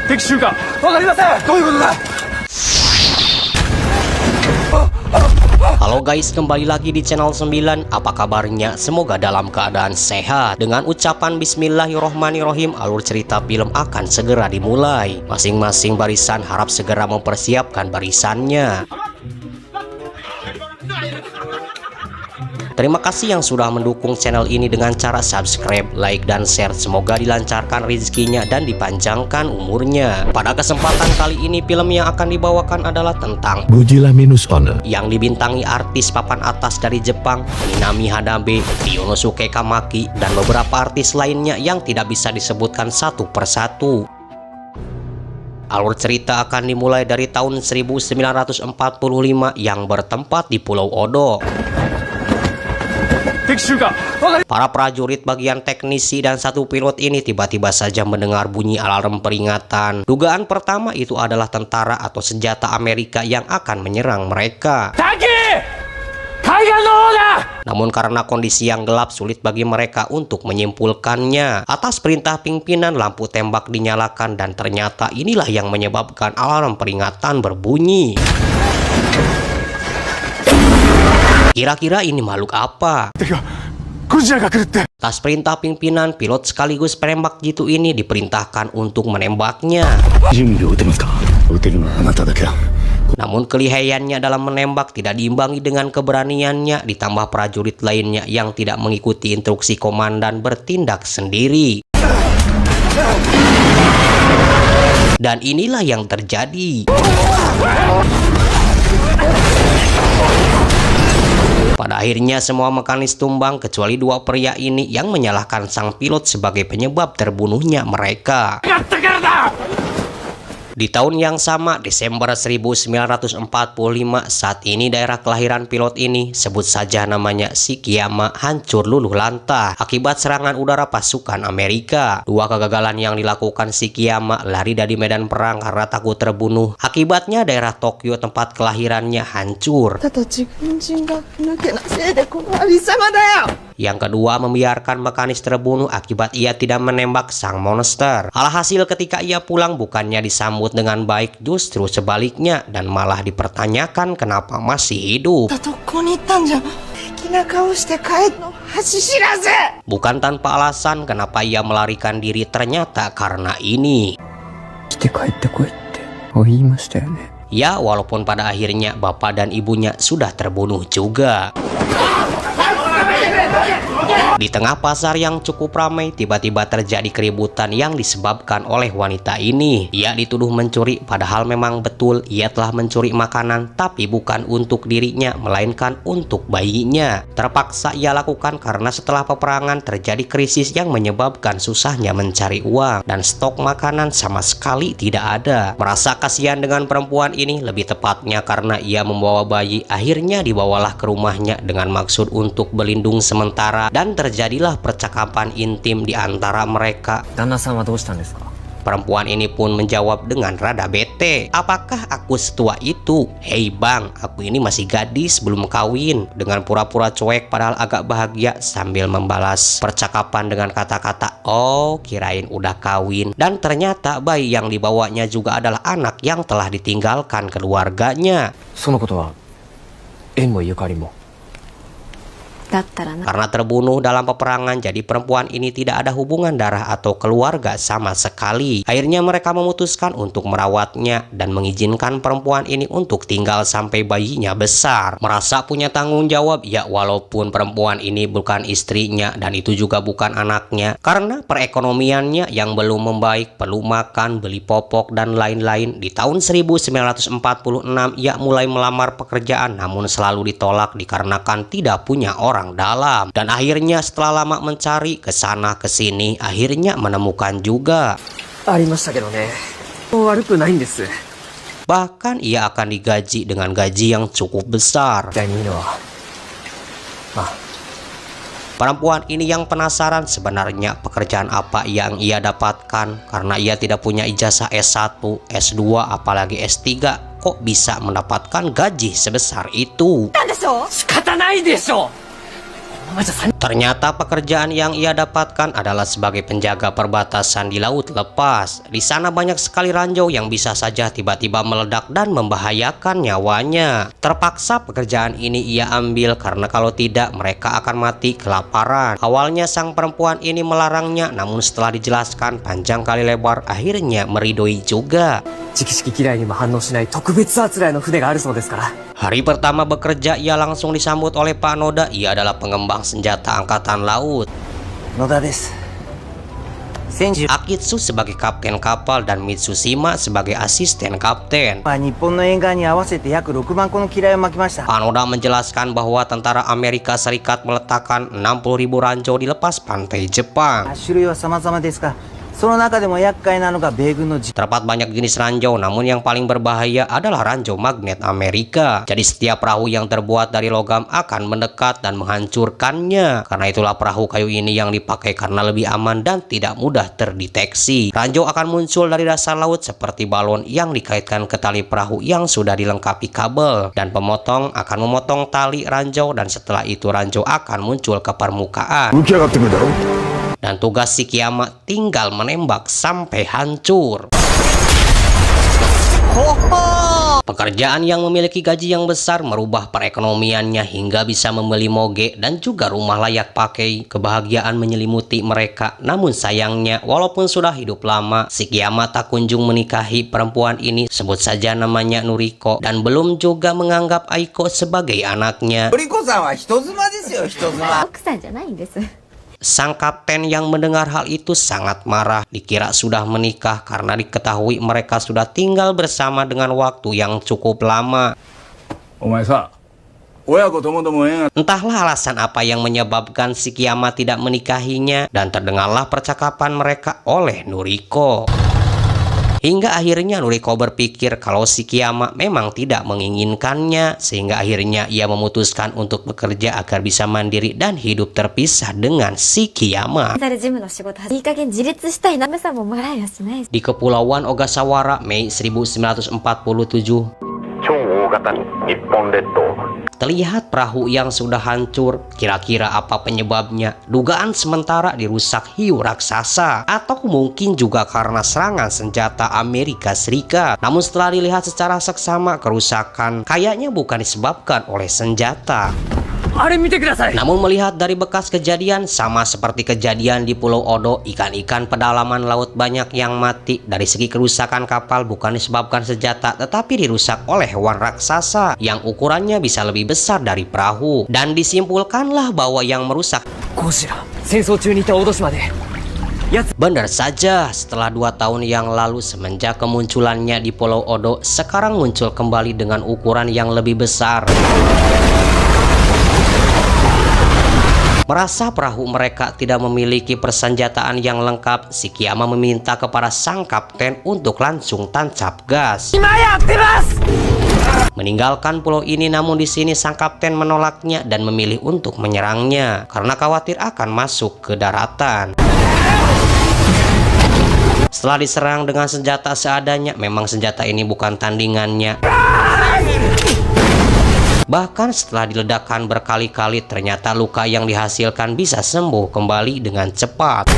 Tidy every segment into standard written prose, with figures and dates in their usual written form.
敵襲かわかりません。どういうことだ。 Halo guys, kembali lagi di channel 9. Apa kabarnya? Semoga dalam keadaan sehat. Dengan ucapan Bismillahirrohmanirrohim, alur cerita film akan segera dimulai. Masing-masing barisan harap segera mempersiapkan barisannya. Terima kasih yang sudah mendukung channel ini dengan cara subscribe, like, dan share. Semoga dilancarkan rezekinya dan dipanjangkan umurnya. Pada kesempatan kali ini, film yang akan dibawakan adalah tentang Godzilla Minus Honor yang dibintangi artis papan atas dari Jepang, Minami Hanabe, Ryonosuke Kamaki, dan beberapa artis lainnya yang tidak bisa disebutkan satu persatu. Alur cerita akan dimulai dari tahun 1945 yang bertempat di Pulau Odo. Para prajurit bagian teknisi dan satu pilot ini tiba-tiba saja mendengar bunyi alarm peringatan. Dugaan pertama itu adalah tentara atau senjata Amerika yang akan menyerang mereka. Namun karena kondisi yang gelap, sulit bagi mereka untuk menyimpulkannya. Atas perintah pimpinan, lampu tembak dinyalakan dan ternyata inilah yang menyebabkan alarm peringatan berbunyi. Kira-kira ini makhluk apa? Atas perintah pimpinan, pilot sekaligus penembak jitu ini diperintahkan untuk menembaknya. Namun kelihayannya dalam menembak tidak diimbangi dengan keberaniannya, ditambah prajurit lainnya yang tidak mengikuti instruksi komandan bertindak sendiri. Dan inilah yang terjadi. Pada akhirnya semua mekanis tumbang kecuali dua pria ini yang menyalahkan sang pilot sebagai penyebab terbunuhnya mereka. Di tahun yang sama, Desember 1945, saat ini daerah kelahiran pilot ini, sebut saja namanya Shikiyama, hancur luluh lantah akibat serangan udara pasukan Amerika. Dua kegagalan yang dilakukan Shikiyama, lari dari medan perang karena takut terbunuh. Akibatnya daerah Tokyo tempat kelahirannya hancur. Yang kedua, membiarkan mekanis terbunuh akibat ia tidak menembak sang monster. Alhasil ketika ia pulang bukannya disambut dengan baik, justru sebaliknya, dan malah dipertanyakan kenapa masih hidup. Bukan tanpa alasan kenapa ia melarikan diri, ternyata karena ini. Ya, walaupun pada akhirnya bapak dan ibunya sudah terbunuh juga. Di tengah pasar yang cukup ramai, tiba-tiba terjadi keributan yang disebabkan oleh wanita ini. Ia dituduh mencuri, padahal memang betul ia telah mencuri makanan, tapi bukan untuk dirinya, melainkan untuk bayinya. Terpaksa ia lakukan karena setelah peperangan terjadi krisis yang menyebabkan susahnya mencari uang, dan stok makanan sama sekali tidak ada. Merasa kasihan dengan perempuan ini, lebih tepatnya karena ia membawa bayi, akhirnya dibawalah ke rumahnya dengan maksud untuk berlindung sementara, dan terjadilah percakapan intim di antara mereka. Perempuan ini pun menjawab dengan rada bete, "Apakah aku setua itu? Hei bang, aku ini masih gadis belum kawin." Dengan pura-pura cuek padahal agak bahagia sambil membalas percakapan dengan kata-kata, "Oh, kirain udah kawin." Dan ternyata bayi yang dibawanya juga adalah anak yang telah ditinggalkan keluarganya. Karena terbunuh dalam peperangan, jadi perempuan ini tidak ada hubungan darah atau keluarga sama sekali. Akhirnya mereka memutuskan untuk merawatnya dan mengizinkan perempuan ini untuk tinggal sampai bayinya besar. Merasa punya tanggung jawab, ya walaupun perempuan ini bukan istrinya dan itu juga bukan anaknya. Karena perekonomiannya yang belum membaik, perlu makan, beli popok, dan lain-lain. Di tahun 1946 ia mulai melamar pekerjaan, namun selalu ditolak dikarenakan tidak punya orang dalam. Dan akhirnya setelah lama mencari ke sana ke sini, akhirnya menemukan juga. Bahkan ia akan digaji dengan gaji yang cukup besar. Perempuan ini yang penasaran sebenarnya pekerjaan apa yang ia dapatkan, karena ia tidak punya ijazah S1, S2, apalagi S3. Kok bisa mendapatkan gaji sebesar itu? Ternyata pekerjaan yang ia dapatkan adalah sebagai penjaga perbatasan di laut lepas. Di sana banyak sekali ranjau yang bisa saja tiba-tiba meledak dan membahayakan nyawanya. Terpaksa pekerjaan ini ia ambil karena kalau tidak mereka akan mati kelaparan. Awalnya sang perempuan ini melarangnya, namun setelah dijelaskan panjang kali lebar akhirnya meridoi juga. 直式機雷にも反応しない特別扱いの船があるそうですから。 Hari pertama bekerja ia langsung disambut oleh Pak Noda. Ia adalah pengembang senjata angkatan laut. 野田です。 Akitsu sebagai kapten kapal dan Mitsushima sebagai asisten kapten. 日本の沿岸に合わせて約6万個の機雷を巻きました。 Pak Noda menjelaskan bahwa tentara Amerika Serikat meletakkan 60.000 ranjau di lepas pantai Jepang. 種類は様々ですが、その中でも厄介なのが米軍の Terdapat banyak jenis ranjau, namun yang paling berbahaya adalah ranjau magnet Amerika. Jadi setiap perahu yang terbuat dari logam akan mendekat dan menghancurkannya. Karena itulah perahu kayu ini yang dipakai karena lebih aman dan tidak mudah terdeteksi. Ranjau akan muncul dari dasar laut seperti balon yang dikaitkan ke tali perahu yang sudah dilengkapi kabel. Dan pemotong akan memotong tali ranjau dan setelah itu ranjau akan muncul ke permukaan. Dan tugas si kiamat tinggal menembak sampai hancur. Pekerjaan yang memiliki gaji yang besar merubah perekonomiannya hingga bisa membeli moge dan juga rumah layak pakai. Kebahagiaan menyelimuti mereka. Namun sayangnya, walaupun sudah hidup lama, si kiamat tak kunjung menikahi perempuan ini. Sebut saja namanya Noriko. Dan belum juga menganggap Aiko sebagai anaknya. のりこさんは人妻ですよ、人妻。 奥さんじゃないんです。 Sang kapten yang mendengar hal itu sangat marah. Dikira sudah menikah karena diketahui mereka sudah tinggal bersama dengan waktu yang cukup lama. Entahlah alasan apa yang menyebabkan si kiamat tidak menikahinya dan terdengarlah percakapan mereka oleh Noriko. Hingga akhirnya Noriko berpikir kalau si kiamat memang tidak menginginkannya, sehingga akhirnya ia memutuskan untuk bekerja agar bisa mandiri dan hidup terpisah dengan si kiamat. メンタルジムの仕事いい加減自立したいな。メさんももらえやしない。 Di Kepulauan Ogasawara, Mei 1947, terlihat perahu yang sudah hancur. Kira-kira apa penyebabnya? Dugaan sementara dirusak hiu raksasa, atau mungkin juga karena serangan senjata Amerika Serikat. Namun setelah dilihat secara seksama, kerusakan kayaknya bukan disebabkan oleh senjata. Namun melihat dari bekas kejadian, sama seperti kejadian di Pulau Odo, ikan-ikan pedalaman laut banyak yang mati. Dari segi kerusakan kapal bukan disebabkan senjata, tetapi dirusak oleh hewan raksasa yang ukurannya bisa lebih besar dari perahu. Dan disimpulkanlah bahwa yang merusak benar saja. Setelah 2 tahun yang lalu semenjak kemunculannya di Pulau Odo, sekarang muncul kembali dengan ukuran yang lebih besar. Merasa perahu mereka tidak memiliki persenjataan yang lengkap, si kiamat meminta kepada sang kapten untuk langsung tancap gas. Meninggalkan pulau ini, namun di sini sang kapten menolaknya dan memilih untuk menyerangnya karena khawatir akan masuk ke daratan. Setelah diserang dengan senjata seadanya, memang senjata ini bukan tandingannya. Bahkan setelah diledakkan berkali-kali, ternyata luka yang dihasilkan bisa sembuh kembali dengan cepat.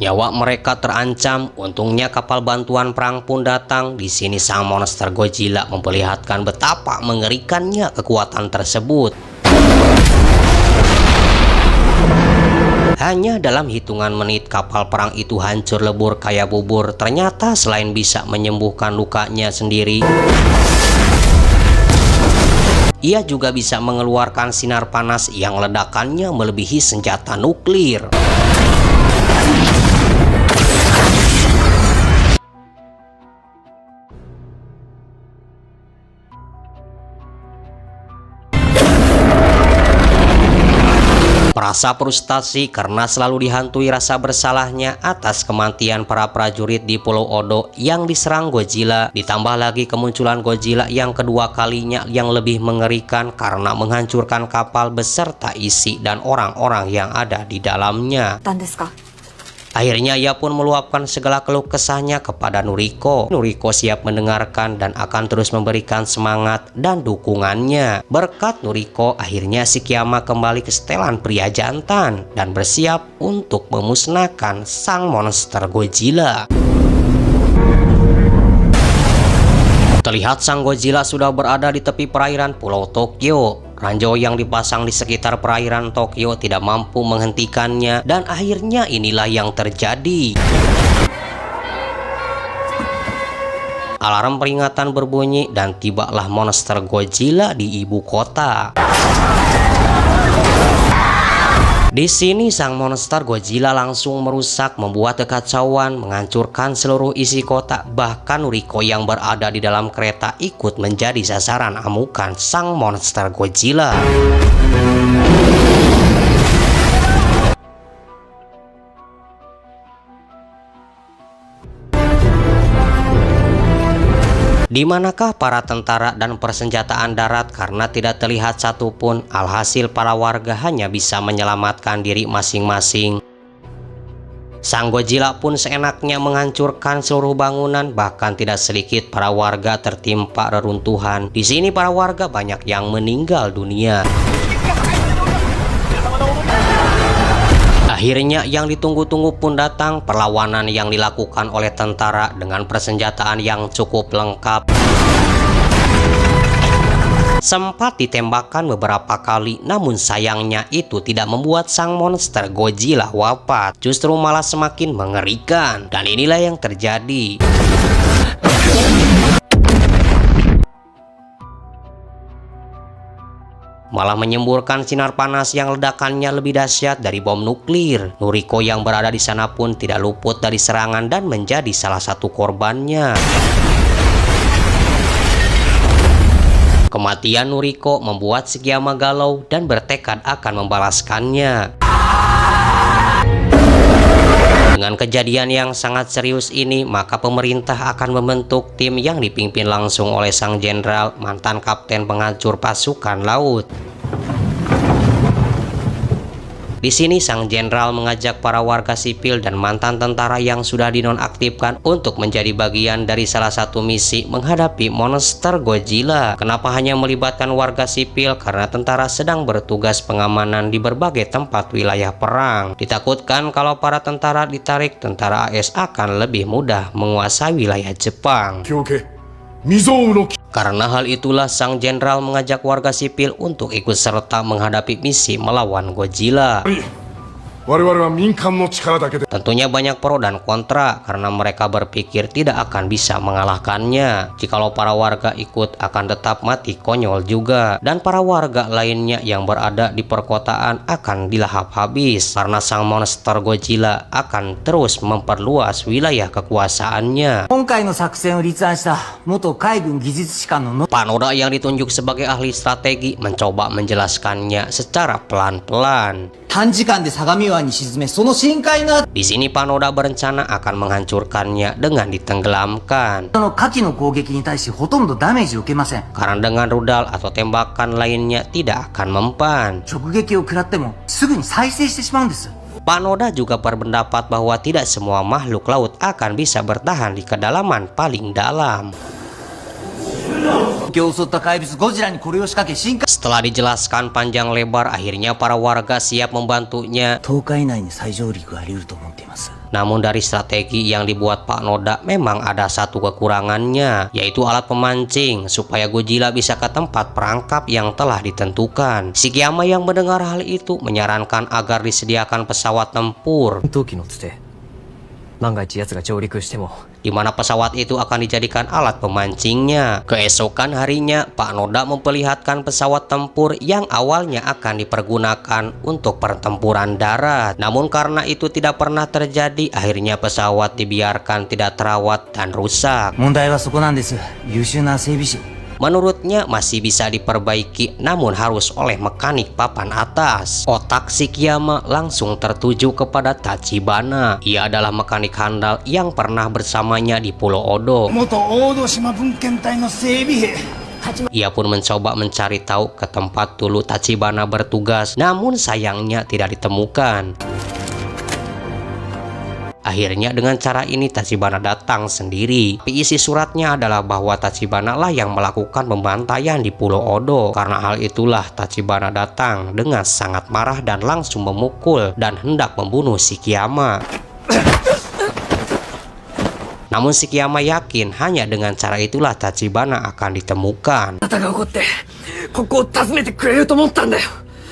Nyawa mereka terancam. Untungnya kapal bantuan perang pun datang. Di sini sang monster Godzilla memperlihatkan betapa mengerikannya kekuatan tersebut. Hanya dalam hitungan menit kapal perang itu hancur lebur kayak bubur. Ternyata selain bisa menyembuhkan lukanya sendiri, ia juga bisa mengeluarkan sinar panas yang ledakannya melebihi senjata nuklir. Merasa frustasi karena selalu dihantui rasa bersalahnya atas kematian para prajurit di Pulau Odo yang diserang Godzilla. Ditambah lagi kemunculan Godzilla yang kedua kalinya yang lebih mengerikan karena menghancurkan kapal beserta isi dan orang-orang yang ada di dalamnya. Akhirnya ia pun meluapkan segala keluh kesahnya kepada Noriko. Noriko siap mendengarkan dan akan terus memberikan semangat dan dukungannya. Berkat Noriko, akhirnya si Kiyama kembali ke setelan pria jantan dan bersiap untuk memusnahkan sang monster Godzilla. Terlihat sang Godzilla sudah berada di tepi perairan Pulau Tokyo. Ranjau yang dipasang di sekitar perairan Tokyo tidak mampu menghentikannya dan akhirnya inilah yang terjadi. Alarm peringatan berbunyi dan tibalah monster Godzilla di ibu kota. Di sini sang monster Godzilla langsung merusak, membuat kekacauan, menghancurkan seluruh isi kota. Bahkan Noriko yang berada di dalam kereta ikut menjadi sasaran amukan sang monster Godzilla. Di manakah para tentara dan persenjataan darat karena tidak terlihat satupun? Alhasil para warga hanya bisa menyelamatkan diri masing-masing. Sang Godzilla pun seenaknya menghancurkan seluruh bangunan, bahkan tidak sedikit para warga tertimpa reruntuhan. Di sini para warga banyak yang meninggal dunia. Akhirnya yang ditunggu-tunggu pun datang, perlawanan yang dilakukan oleh tentara dengan persenjataan yang cukup lengkap. Sempat ditembakkan beberapa kali, namun sayangnya itu tidak membuat sang monster Godzilla wafat, justru malah semakin mengerikan. Dan inilah yang terjadi. Malah menyemburkan sinar panas yang ledakannya lebih dahsyat dari bom nuklir. Noriko yang berada di sana pun tidak luput dari serangan dan menjadi salah satu korbannya. Kematian Noriko membuat si Kiyama galau dan bertekad akan membalaskannya. Dengan kejadian yang sangat serius ini, maka pemerintah akan membentuk tim yang dipimpin langsung oleh sang jenderal, mantan kapten penghancur pasukan laut. Di sini sang jenderal mengajak para warga sipil dan mantan tentara yang sudah dinonaktifkan untuk menjadi bagian dari salah satu misi menghadapi monster Godzilla. Kenapa hanya melibatkan warga sipil? Karena tentara sedang bertugas pengamanan di berbagai tempat wilayah perang. Ditakutkan kalau para tentara ditarik, tentara AS akan lebih mudah menguasai wilayah Jepang. Karena hal itulah sang jenderal mengajak warga sipil untuk ikut serta menghadapi misi melawan Godzilla. Tentunya banyak pro dan kontra karena mereka berpikir tidak akan bisa mengalahkannya. Jikalau para warga ikut akan tetap mati konyol juga, dan para warga lainnya yang berada di perkotaan akan dilahap habis karena sang monster Godzilla akan terus memperluas wilayah kekuasaannya. Panoda yang ditunjuk sebagai ahli strategi mencoba menjelaskannya secara pelan-pelan. Di sini Panoda berencana akan menghancurkannya dengan ditenggelamkan. Karena dengan rudal atau tembakan lainnya tidak akan mempan. Panoda juga berpendapat bahwa tidak semua makhluk laut akan bisa bertahan di kedalaman paling dalam. Setelah dijelaskan panjang lebar, akhirnya para warga siap membantunya. Namun dari strategi yang dibuat Pak Noda memang ada satu kekurangannya, yaitu alat pemancing supaya Godzilla bisa ke tempat perangkap yang telah ditentukan. Si Kiyama yang mendengar hal itu menyarankan agar disediakan pesawat tempur, di mana pesawat itu akan dijadikan alat pemancingnya. Keesokan harinya, Pak Noda memperlihatkan pesawat tempur yang awalnya akan dipergunakan untuk pertempuran darat. Namun karena itu tidak pernah terjadi, akhirnya pesawat dibiarkan tidak terawat dan rusak. Menurutnya masih bisa diperbaiki, namun harus oleh mekanik papan atas. Otak si Kiyama langsung tertuju kepada Tachibana. Ia adalah mekanik handal yang pernah bersamanya di Pulau Odo. Ia pun mencoba mencari tahu ke tempat dulu Tachibana bertugas, namun sayangnya tidak ditemukan. Akhirnya dengan cara ini Tachibana datang sendiri. Tapi isi suratnya adalah bahwa Tachibana lah yang melakukan pembantaian di Pulau Odo. Karena hal itulah Tachibana datang dengan sangat marah dan langsung memukul dan hendak membunuh Shikiyama. Namun Shikiyama yakin hanya dengan cara itulah Tachibana akan ditemukan.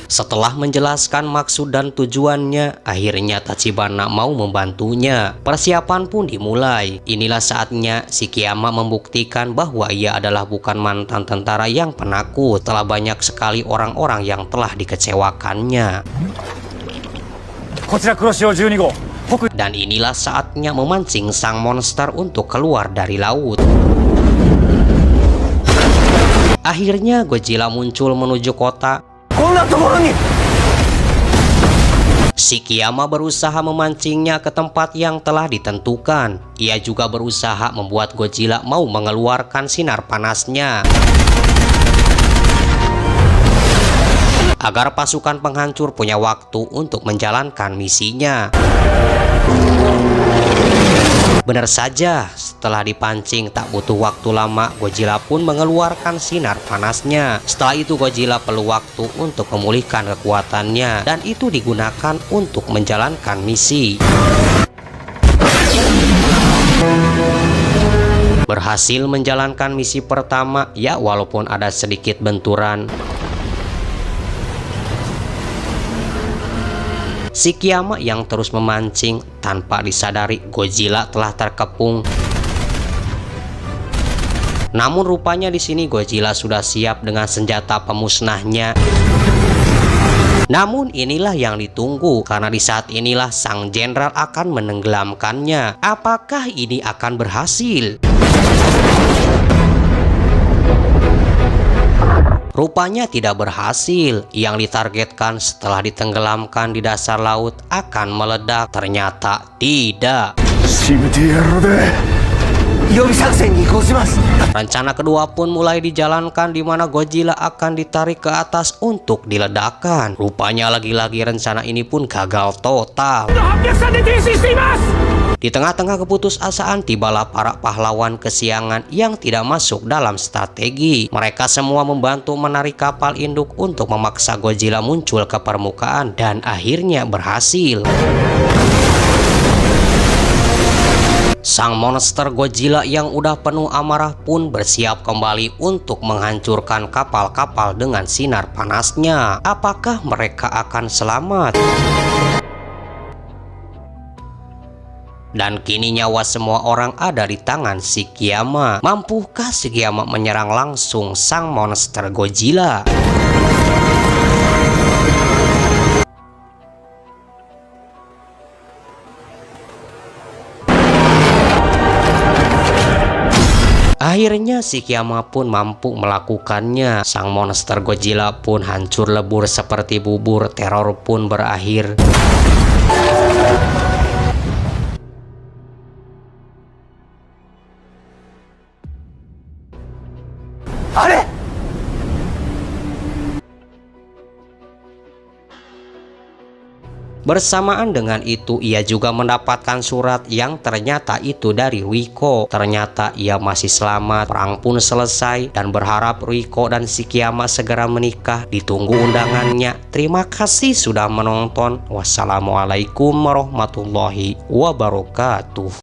Setelah menjelaskan maksud dan tujuannya, akhirnya Tachibana mau membantunya. Persiapan pun dimulai. Inilah saatnya Shikiyama membuktikan bahwa ia adalah bukan mantan tentara yang penakut. Telah banyak sekali orang-orang yang telah dikecewakannya. Dan inilah saatnya memancing sang monster untuk keluar dari laut. Akhirnya Godzilla muncul menuju kota. Shikiyama berusaha memancingnya ke tempat yang telah ditentukan. Ia juga berusaha membuat Godzilla mau mengeluarkan sinar panasnya agar pasukan penghancur punya waktu untuk menjalankan misinya. Benar saja, setelah dipancing tak butuh waktu lama, Godzilla pun mengeluarkan sinar panasnya. Setelah itu Godzilla perlu waktu untuk memulihkan kekuatannya, dan itu digunakan untuk menjalankan misi. Berhasil menjalankan misi pertama, ya walaupun ada sedikit benturan. Shikiyama yang terus memancing, tanpa disadari Godzilla telah terkepung. Namun rupanya di sini Godzilla sudah siap dengan senjata pemusnahnya. Namun inilah yang ditunggu, karena di saat inilah sang jenderal akan menenggelamkannya. Apakah ini akan berhasil? Rupanya tidak berhasil. Yang ditargetkan setelah ditenggelamkan di dasar laut akan meledak, ternyata tidak. Rencana kedua pun mulai dijalankan, di mana Godzilla akan ditarik ke atas untuk diledakkan. Rupanya lagi-lagi rencana ini pun gagal total. Di tengah-tengah keputusasaan tibalah para pahlawan kesiangan yang tidak masuk dalam strategi. Mereka semua membantu menarik kapal induk untuk memaksa Godzilla muncul ke permukaan, dan akhirnya berhasil. Sang monster Godzilla yang udah penuh amarah pun bersiap kembali untuk menghancurkan kapal-kapal dengan sinar panasnya. Apakah mereka akan selamat? Dan kini nyawa semua orang ada di tangan Shikiyama. Mampukah Shikiyama menyerang langsung sang monster Godzilla? Akhirnya Shikiyama pun mampu melakukannya. Sang monster Godzilla pun hancur lebur seperti bubur. Teror pun berakhir. Bersamaan dengan itu, ia juga mendapatkan surat yang ternyata itu dari Riko. Ternyata ia masih selamat. Perang pun selesai, dan berharap Riko dan Shikiyama segera menikah. Ditunggu undangannya. Terima kasih sudah menonton. Wassalamualaikum warahmatullahi wabarakatuh.